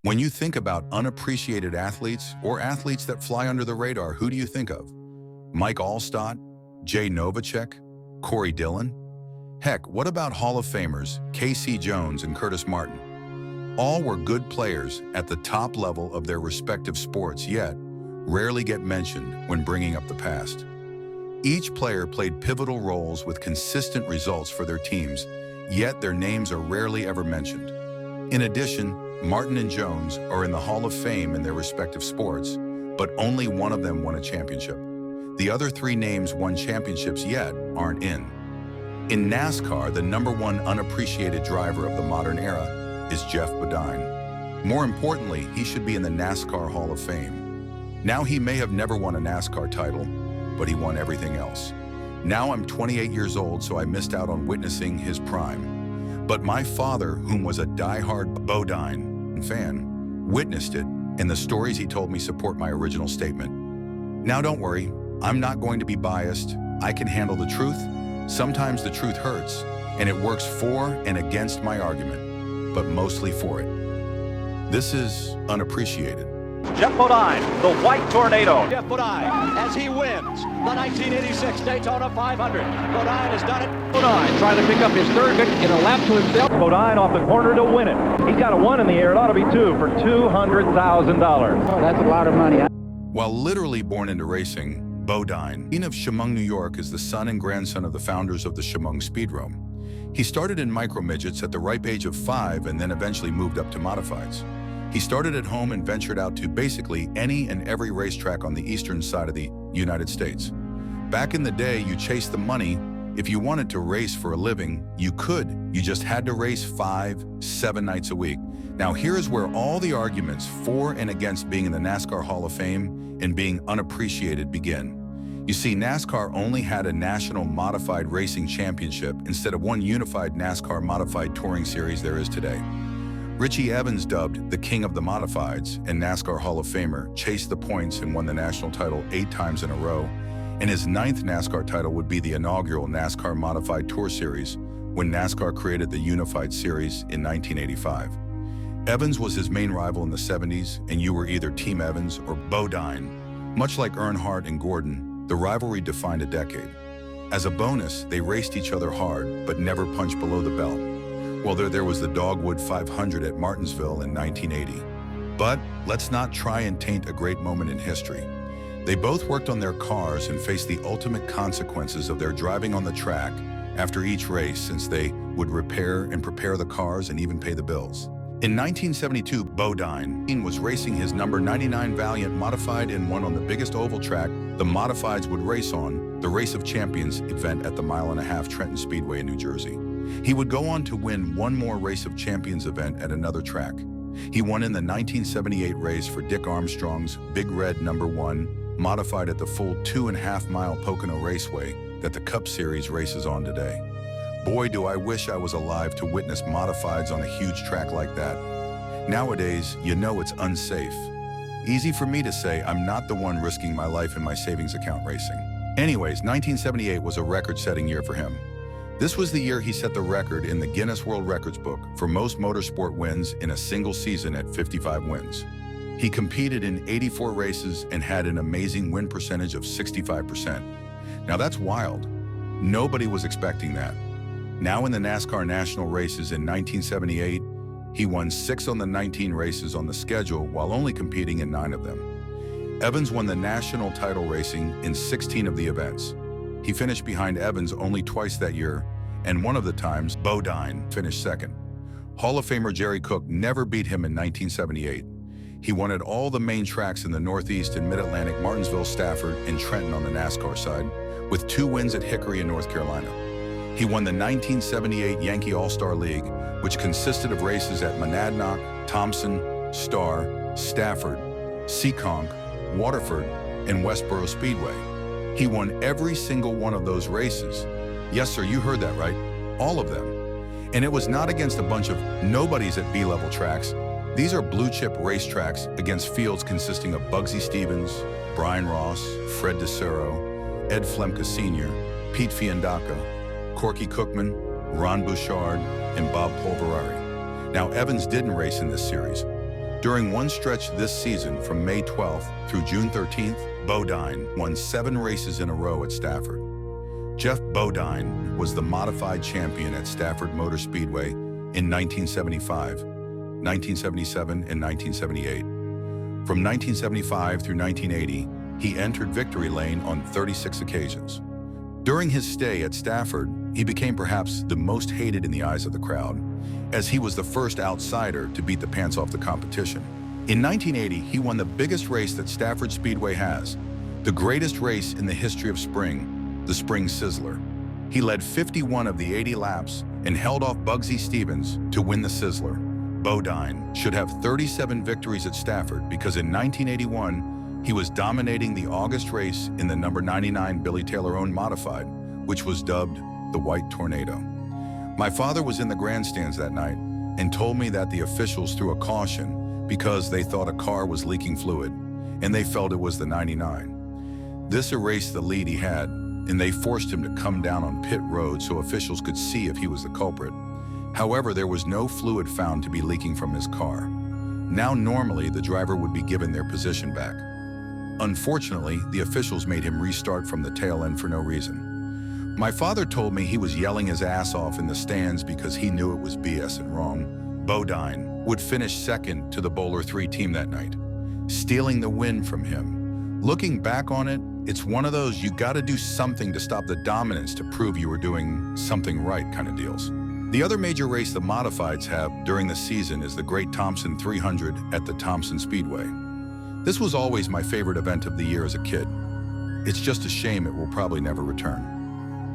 When you think about unappreciated athletes or athletes that fly under the radar, who do you think of? Mike Allstott, Jay Novacek, Corey Dillon? Heck, what about Hall of Famers Casey Jones and Curtis Martin? All were good players at the top level of their respective sports, yet rarely get mentioned when bringing up the past. Each player played pivotal roles with consistent results for their teams, yet their names are rarely ever mentioned. In addition, Martin and Jones are in the Hall of Fame in their respective sports, but only one of them won a championship. The other three names won championships yet aren't in. In NASCAR, the #1 unappreciated driver of the modern era is Geoff Bodine. More importantly, he should be in the NASCAR Hall of Fame. Now, he may have never won a NASCAR title, but he won everything else. Now I'm 28 years old, so I missed out on witnessing his prime. But my father, whom was a die-hard Bodine fan, witnessed it, and the stories he told me support my original statement. Now don't worry, I'm not going to be biased. I can handle the truth. Sometimes the truth hurts, and it works for and against my argument, but mostly for it. This is Unappreciated. Geoff Bodine, the white tornado. Geoff Bodine, as he wins the 1986 Daytona 500. Bodine has done it. Bodine trying to pick up his third victory in a lap to himself. Bodine off the corner to win it. He's got a 1 in the air. It ought to be 2 for $200,000. Oh, that's a lot of money. While literally born into racing, Bodine of Chemung, New York, is the son and grandson of the founders of the Chemung Speedrome. He started in micro-midgets at the ripe age of 5 and then eventually moved up to modifieds. He started at home and ventured out to basically any and every racetrack on the eastern side of the United States. Back in the day, you chased the money. If you wanted to race for a living, you could. You just had to race 5, 7 nights a week. Now here is where all the arguments for and against being in the NASCAR Hall of Fame and being unappreciated begin. You see, NASCAR only had a national modified racing championship instead of one unified NASCAR modified touring series there is today. Richie Evans, dubbed the King of the Modifieds and NASCAR Hall of Famer, chased the points and won the national title 8 times in a row, and his 9th NASCAR title would be the inaugural NASCAR Modified Tour Series when NASCAR created the Unified Series in 1985. Evans was his main rival in the 70s, and you were either Team Evans or Bodine. Much like Earnhardt and Gordon, the rivalry defined a decade. As a bonus, they raced each other hard, but never punched below the belt. Well, there was the Dogwood 500 at Martinsville in 1980. But let's not try and taint a great moment in history. They both worked on their cars and faced the ultimate consequences of their driving on the track after each race, since they would repair and prepare the cars and even pay the bills. In 1972, Bodine was racing his number 99 Valiant modified and won on the biggest oval track the modifieds would race on, the Race of Champions event at the 1.5 Mile Trenton Speedway in New Jersey. He would go on to win one more Race of Champions event at another track. He won in the 1978 race for Dick Armstrong's Big Red #1, modified at the full 2.5 Mile Pocono Raceway that the Cup Series races on today. Boy, do I wish I was alive to witness modifieds on a huge track like that. Nowadays, you know it's unsafe. Easy for me to say I'm not the one risking my life in my savings account racing. Anyways, 1978 was a record-setting year for him. This was the year he set the record in the Guinness World Records book for most motorsport wins in a single season at 55 wins. He competed in 84 races and had an amazing win percentage of 65%. Now that's wild. Nobody was expecting that. Now in the NASCAR National races in 1978, he won 6 on the 19 races on the schedule while only competing in 9 of them. Evans won the national title racing in 16 of the events. He finished behind Evans only twice that year, and one of the times, Bodine finished second. Hall of Famer Jerry Cook never beat him in 1978. He won at all the main tracks in the Northeast and Mid-Atlantic, Martinsville, Stafford, and Trenton on the NASCAR side, with 2 wins at Hickory in North Carolina. He won the 1978 Yankee All-Star League, which consisted of races at Monadnock, Thompson, Star, Stafford, Seekonk, Waterford, and Westboro Speedway. He won every single one of those races. Yes, sir, you heard that right. All of them. And it was not against a bunch of nobodies at B-level tracks. These are blue-chip racetracks against fields consisting of Bugsy Stevens, Brian Ross, Fred DeSero, Ed Flemke Sr., Pete Fiandaca, Corky Cookman, Ron Bouchard, and Bob Polverari. Now, Evans didn't race in this series. During one stretch this season, from May 12th through June 13th, Bodine won 7 races in a row at Stafford. Geoff Bodine was the modified champion at Stafford Motor Speedway in 1975, 1977, and 1978. From 1975 through 1980, he entered victory lane on 36 occasions. During his stay at Stafford, he became perhaps the most hated in the eyes of the crowd, as he was the first outsider to beat the pants off the competition. In 1980, he won the biggest race that Stafford Speedway has, the greatest race in the history of spring, the Spring Sizzler. He led 51 of the 80 laps and held off Bugsy Stevens to win the Sizzler. Bodine should have 37 victories at Stafford because in 1981, he was dominating the August race in the number 99 Billy Taylor-owned modified, which was dubbed the White Tornado. My father was in the grandstands that night and told me that the officials threw a caution because they thought a car was leaking fluid, and they felt it was the 99. This erased the lead he had, and they forced him to come down on pit road so officials could see if he was the culprit. However, there was no fluid found to be leaking from his car. Now, normally, the driver would be given their position back. Unfortunately, the officials made him restart from the tail end for no reason. My father told me he was yelling his ass off in the stands because he knew it was BS and wrong. Bodine would finish second to the Bowler 3 team that night, stealing the win from him. Looking back on it, it's one of those you gotta do something to stop the dominance to prove you were doing something right kind of deals. The other major race the modifieds have during the season is the Great Thompson 300 at the Thompson Speedway. This was always my favorite event of the year as a kid. It's just a shame it will probably never return.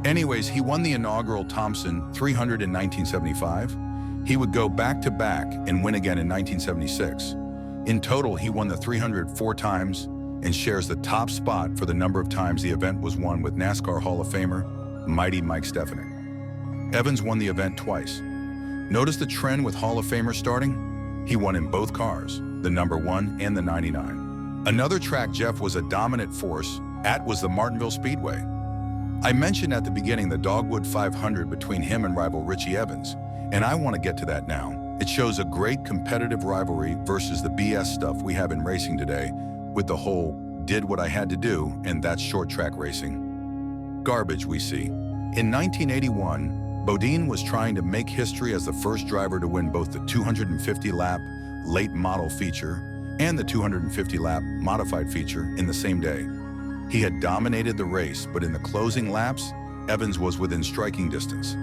Anyways, he won the inaugural Thompson 300 in 1975. He would go back-to-back and win again in 1976. In total, he won the 300 4 times and shares the top spot for the number of times the event was won with NASCAR Hall of Famer, mighty Mike Stefanik. Evans won the event twice. Notice the trend with Hall of Famers starting? He won in both cars, the number 1 and the 99. Another track Geoff was a dominant force at was the Martinsville Speedway. I mentioned at the beginning the Dogwood 500 between him and rival Richie Evans, and I want to get to that now. It shows a great competitive rivalry versus the BS stuff we have in racing today with the whole did what I had to do and that's short track racing garbage we see. In 1981, Bodine was trying to make history as the first driver to win both the 250-lap late model feature and the 250-lap modified feature in the same day. He had dominated the race, but in the closing laps, Evans was within striking distance.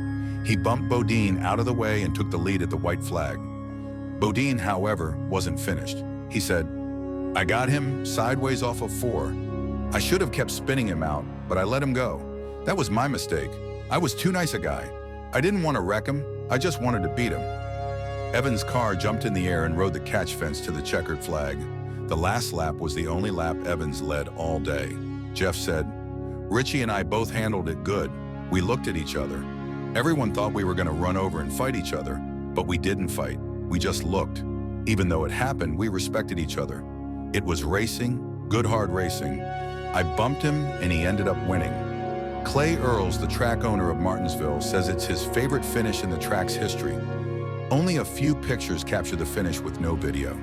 He bumped Bodine out of the way and took the lead at the white flag. Bodine, however, wasn't finished. He said, "I got him sideways off of 4. I should have kept spinning him out, but I let him go. That was my mistake. I was too nice a guy. I didn't want to wreck him. I just wanted to beat him." Evans' car jumped in the air and rode the catch fence to the checkered flag. The last lap was the only lap Evans led all day. Geoff said, "Richie and I both handled it good. We looked at each other. Everyone thought we were going to run over and fight each other, but we didn't fight. We just looked. Even though it happened, we respected each other. It was racing, good hard racing. I bumped him and he ended up winning." Clay Earls, the track owner of Martinsville, says it's his favorite finish in the track's history. Only a few pictures capture the finish with no video.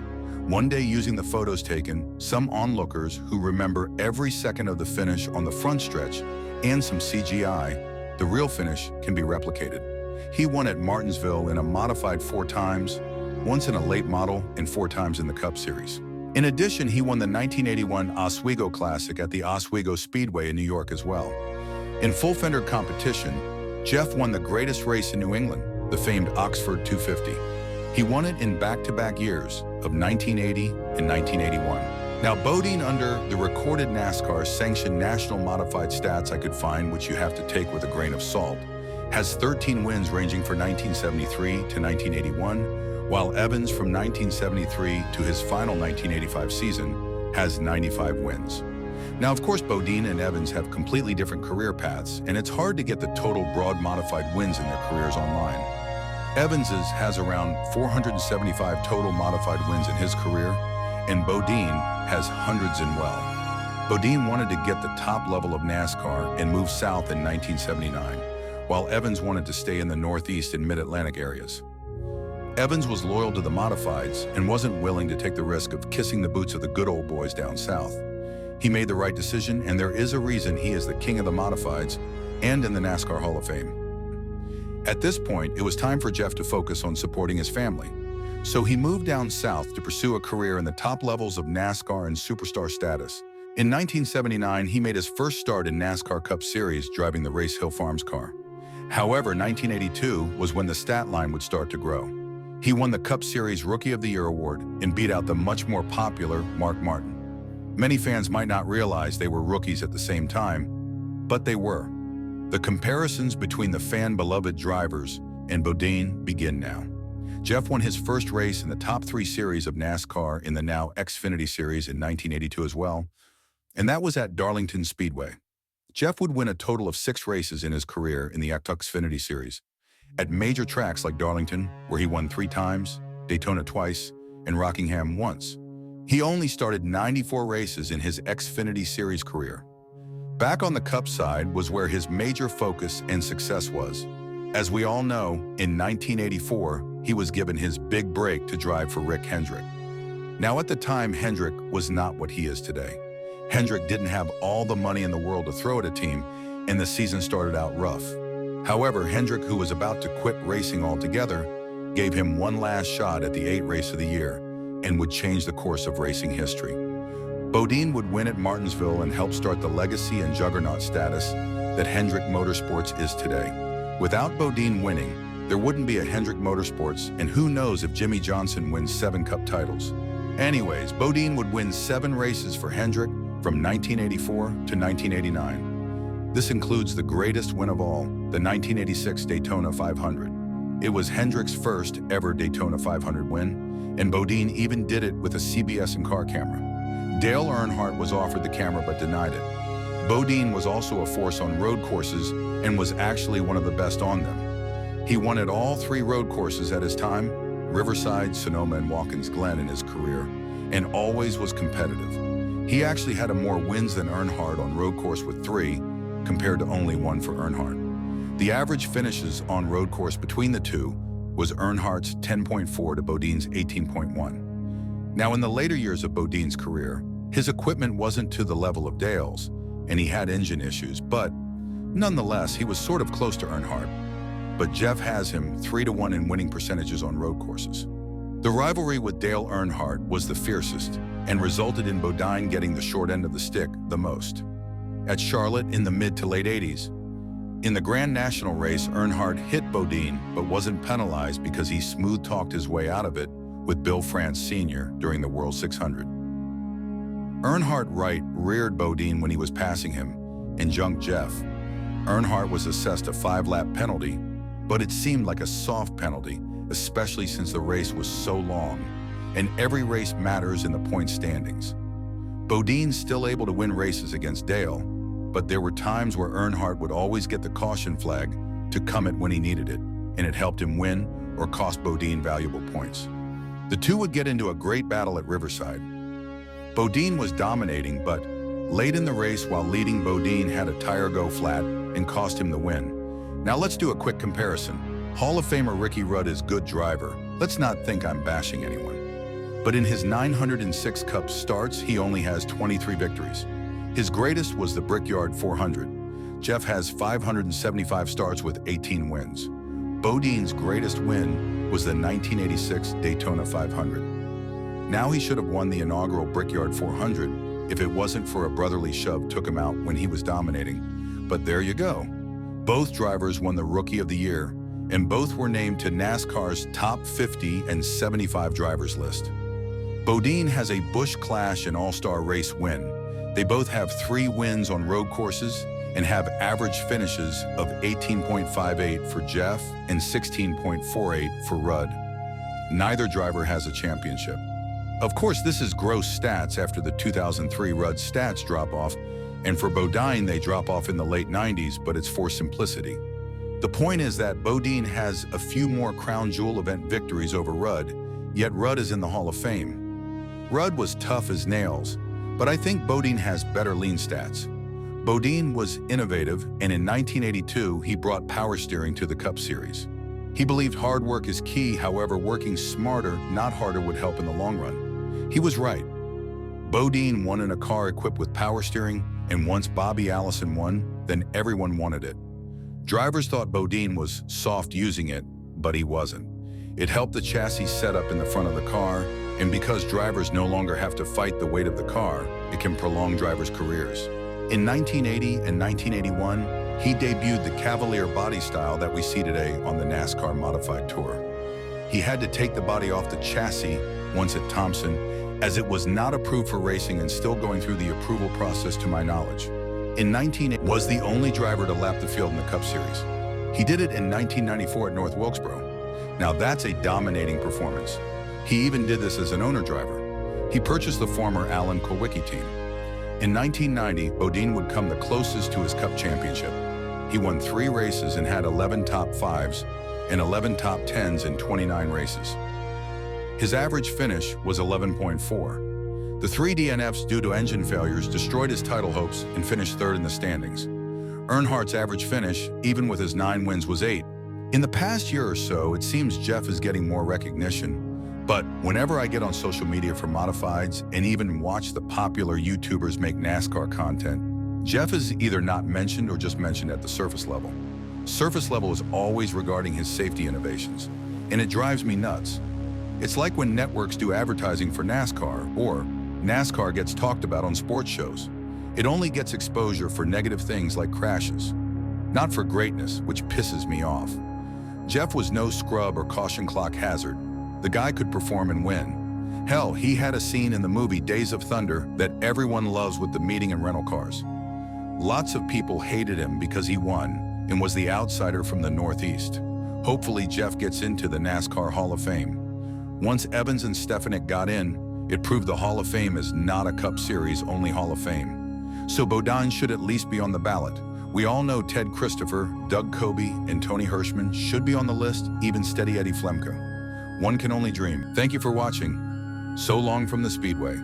One day, using the photos taken, some onlookers who remember every second of the finish on the front stretch and some CGI, the real finish can be replicated. He won at Martinsville in a modified 4 times, once in a late model and 4 times in the Cup Series. In addition, he won the 1981 Oswego Classic at the Oswego Speedway in New York as well. In full fender competition, Geoff won the greatest race in New England, the famed Oxford 250. He won it in back-to-back years of 1980 and 1981. Now, Bodine, under the recorded NASCAR sanctioned national modified stats I could find, which you have to take with a grain of salt, has 13 wins ranging from 1973 to 1981, while Evans from 1973 to his final 1985 season has 95 wins. Now, of course, Bodine and Evans have completely different career paths, and it's hard to get the total broad modified wins in their careers online. Evans's has around 475 total modified wins in his career, and Bodine has hundreds and well. Bodine wanted to get the top level of NASCAR and moved south in 1979, while Evans wanted to stay in the Northeast and Mid-Atlantic areas. Evans was loyal to the modifieds and wasn't willing to take the risk of kissing the boots of the good old boys down south. He made the right decision, and there is a reason he is the king of the modifieds and in the NASCAR Hall of Fame. At this point, it was time for Geoff to focus on supporting his family. So he moved down south to pursue a career in the top levels of NASCAR and superstar status. In 1979, he made his first start in NASCAR Cup Series driving the Race Hill Farms car. However, 1982 was when the stat line would start to grow. He won the Cup Series Rookie of the Year award and beat out the much more popular Mark Martin. Many fans might not realize they were rookies at the same time, but they were. The comparisons between the fan-beloved drivers and Bodine begin now. Geoff won his first race in the top 3 series of NASCAR in the now Xfinity Series in 1982 as well, and that was at Darlington Speedway. Geoff would win a total of 6 races in his career in the Xfinity Series. At major tracks like Darlington, where he won 3 times, Daytona twice, and Rockingham once. He only started 94 races in his Xfinity Series career. Back on the Cup side was where his major focus and success was. As we all know, in 1984, he was given his big break to drive for Rick Hendrick. Now at the time, Hendrick was not what he is today. Hendrick didn't have all the money in the world to throw at a team, and the season started out rough. However, Hendrick, who was about to quit racing altogether, gave him one last shot at the 8th race of the year and would change the course of racing history. Bodine would win at Martinsville and help start the legacy and juggernaut status that Hendrick Motorsports is today. Without Bodine winning, there wouldn't be a Hendrick Motorsports, and who knows if Jimmy Johnson wins 7 Cup titles. Anyways, Bodine would win 7 races for Hendrick from 1984 to 1989. This includes the greatest win of all, the 1986 Daytona 500. It was Hendrick's first ever Daytona 500 win, and Bodine even did it with a CBS and car camera. Dale Earnhardt was offered the camera but denied it. Bodine was also a force on road courses and was actually one of the best on them. He won at all 3 road courses at his time, Riverside, Sonoma, and Watkins Glen in his career, and always was competitive. He actually had more wins than Earnhardt on road course with 3, compared to only 1 for Earnhardt. The average finishes on road course between the two was Earnhardt's 10.4 to Bodine's 18.1. Now in the later years of Bodine's career, his equipment wasn't to the level of Dale's, and he had engine issues, but nonetheless, he was sort of close to Earnhardt. But Geoff has him 3-1 in winning percentages on road courses. The rivalry with Dale Earnhardt was the fiercest and resulted in Bodine getting the short end of the stick the most. At Charlotte in the mid to late 80s, in the Grand National race, Earnhardt hit Bodine but wasn't penalized because he smooth-talked his way out of it with Bill France Sr. during the World 600. Earnhardt Wright reared Bodine when he was passing him and junked Geoff. Earnhardt was assessed a 5-lap penalty, but it seemed like a soft penalty, especially since the race was so long, and every race matters in the point standings. Bodine's still able to win races against Dale, but there were times where Earnhardt would always get the caution flag to come it when he needed it, and it helped him win or cost Bodine valuable points. The two would get into a great battle at Riverside. Bodine was dominating, but late in the race while leading, Bodine had a tire go flat and cost him the win. Now let's do a quick comparison. Hall of Famer Ricky Rudd is a good driver. Let's not think I'm bashing anyone. But in his 906 Cup starts, he only has 23 victories. His greatest was the Brickyard 400. Geoff has 575 starts with 18 wins. Bodine's greatest win was the 1986 Daytona 500. Now he should have won the inaugural Brickyard 400 if it wasn't for a brotherly shove took him out when he was dominating. But there you go. Both drivers won the Rookie of the Year, and both were named to NASCAR's top 50 and 75 drivers list. Bodine has a Busch Clash and All-Star race win. They both have 3 wins on road courses and have average finishes of 18.58 for Geoff and 16.48 for Rudd. Neither driver has a championship. Of course, this is gross stats after the 2003 Rudd stats drop off, and for Bodine, they drop off in the late 90s, but it's for simplicity. The point is that Bodine has a few more crown jewel event victories over Rudd, yet Rudd is in the Hall of Fame. Rudd was tough as nails, but I think Bodine has better lean stats. Bodine was innovative, and in 1982, he brought power steering to the Cup Series. He believed hard work is key, however, working smarter, not harder, would help in the long run. He was right. Bodine won in a car equipped with power steering, and once Bobby Allison won, then everyone wanted it. Drivers thought Bodine was soft using it, but he wasn't. It helped the chassis setup in the front of the car, and because drivers no longer have to fight the weight of the car, it can prolong drivers' careers. In 1980 and 1981, he debuted the Cavalier body style that we see today on the NASCAR Modified Tour. He had to take the body off the chassis once at Thompson, as it was not approved for racing and still going through the approval process to my knowledge. In 1980, was the only driver to lap the field in the Cup Series. He did it in 1994 at North Wilkesboro. Now that's a dominating performance. He even did this as an owner driver. He purchased the former Alan Kulwicki team. In 1990, Bodine would come the closest to his Cup championship. He won 3 races and had 11 top 5s and 11 top 10s in 29 races. His average finish was 11.4. The 3 DNFs due to engine failures destroyed his title hopes and finished 3rd in the standings. Earnhardt's average finish, even with his 9 wins, was 8. In the past year or so, it seems Geoff is getting more recognition. But whenever I get on social media for modifieds and even watch the popular YouTubers make NASCAR content, Geoff is either not mentioned or just mentioned at the surface level. Surface level is always regarding his safety innovations, and it drives me nuts. It's like when networks do advertising for NASCAR, or NASCAR gets talked about on sports shows. It only gets exposure for negative things like crashes, not for greatness, which pisses me off. Geoff was no scrub or caution clock hazard. The guy could perform and win. Hell, he had a scene in the movie Days of Thunder that everyone loves with the meeting and rental cars. Lots of people hated him because he won and was the outsider from the Northeast. Hopefully Geoff gets into the NASCAR Hall of Fame. Once Evans and Stefanik got in, it proved the Hall of Fame is not a Cup Series only Hall of Fame. So Bodine should at least be on the ballot. We all know Ted Christopher, Doug Coby, and Tony Hirschman should be on the list, even Steady Eddie Flemke. One can only dream. Thank you for watching. So long from the Speedway.